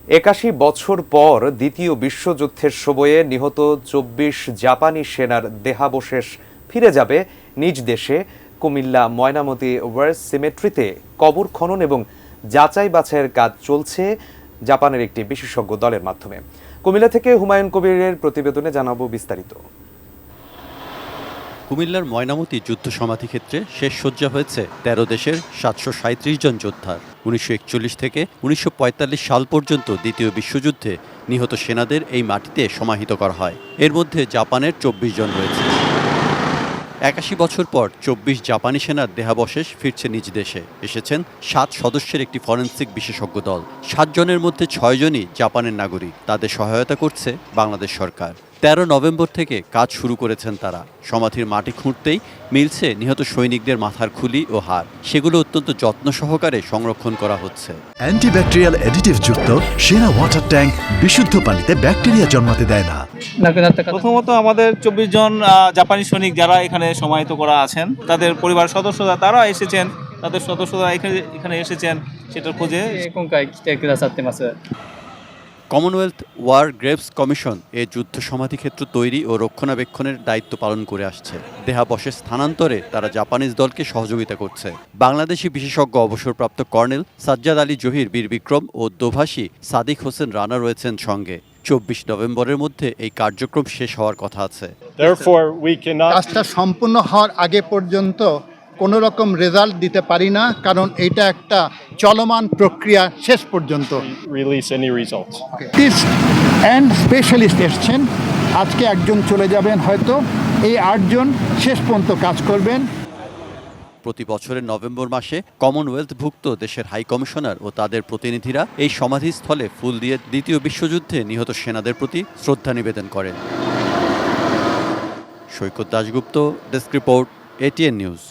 ৮১ বছর পর দ্বিতীয় বিশ্বযুদ্ধের সময়ে নিহত ২৪ জাপানি সেনার দেহাবশেষ ফিরে যাবে নিজ দেশে। কুমিল্লা ময়নামতি ওয়ার সিমেট্রিতে কবর খনন এবং যাচাই বাছাইয়ের কাজ চলছে জাপানের একটি বিশেষজ্ঞ দলের মাধ্যমে। কুমিল্লা থেকে হুমায়ুন কবিরের প্রতিবেদনে জানাবো বিস্তারিত। কুমিল্লার ময়নামতি যুদ্ধ সমাধি ক্ষেত্রে শেষ শয্যা হয়েছে ১৩ দেশের ৭৩৭ জন যোদ্ধার। ১৯৪১ থেকে ১৯৪৫ সাল পর্যন্ত দ্বিতীয় বিশ্বযুদ্ধে নিহত সেনাদের এই মাটিতে সমাহিত করা হয়। এর মধ্যে জাপানের ২৪ জন রয়েছে। ৮১ বছর পর ২৪ জাপানি সেনার দেহাবশেষ ফিরছে নিজ দেশে। এসেছেন ৭ সদস্যের একটি ফরেনসিক বিশেষজ্ঞ দল। ৭ জনের মধ্যে ৬ জনই জাপানের নাগরিক। তাদের সহায়তা করছে বাংলাদেশ সরকার। ১৩ নভেম্বর থেকে কাজ শুরু করেছেন তারা। সমাধির মাটি খুঁড়তেই মিলছে নিহত সৈনিকদের মাথার খুলি ও হাড়। সেগুলো অত্যন্ত যত্ন সহকারে সংরক্ষণ করা হচ্ছে। অ্যান্টিব্যাকটেরিয়াল অ্যাডিটিভ যুক্ত সেরা ওয়াটার ট্যাঙ্ক বিশুদ্ধ পানিতে ব্যাকটেরিয়া জন্মাতে দেয় না। প্রথমত আমাদের ২৪ জন জাপানি সৈনিক যারা এখানে সমাহিত করা আছেন, তাদের পরিবার সদস্যরা তারা এসেছেন, তাদের সদস্যরা এখানে এসেছেন সেটার খোঁজে। কমনওয়েলথ ওয়ার গ্রেভস কমিশন এ যুদ্ধ সমাধিক্ষেত্র তৈরি ও রক্ষণাবেক্ষণের দায়িত্ব পালন করে আসছে। দেহাবশেষ স্থানান্তরে তারা জাপানিজ দলকে সহযোগিতা করছে। বাংলাদেশি বিশেষজ্ঞ অবসরপ্রাপ্ত কর্নেল সাজ্জাদ আলী জহির বীর বিক্রম ও দোভাষী সাদিক হোসেন রানা রয়েছেন সঙ্গে। ২৪ নভেম্বরের মধ্যে এই কার্যক্রম শেষ হওয়ার কথা আছে। কাজটা সম্পূর্ণ হওয়ার আগে পর্যন্ত কোনো রকম রেজাল্ট দিতে পারি না, কারণ এটা একটা চলমান প্রক্রিয়া শেষ পর্যন্ত। অ্যান্ড স্পেশালিস্ট এসছেন, আজকে একজন চলে যাবেন, হয়তো এই ৮ জন শেষ পর্যন্ত কাজ করবেন। প্রতি বছরের নভেম্বর মাসে কমনওয়েলথভুক্ত দেশের হাই কমিশনার ও তাদের প্রতিনিধিরা এই সমাধিস্থলে ফুল দিয়ে দ্বিতীয় বিশ্বযুদ্ধে নিহত সেনাদের প্রতি শ্রদ্ধা নিবেদন করেন। Saikat Dasgupta, desk report, ATN news.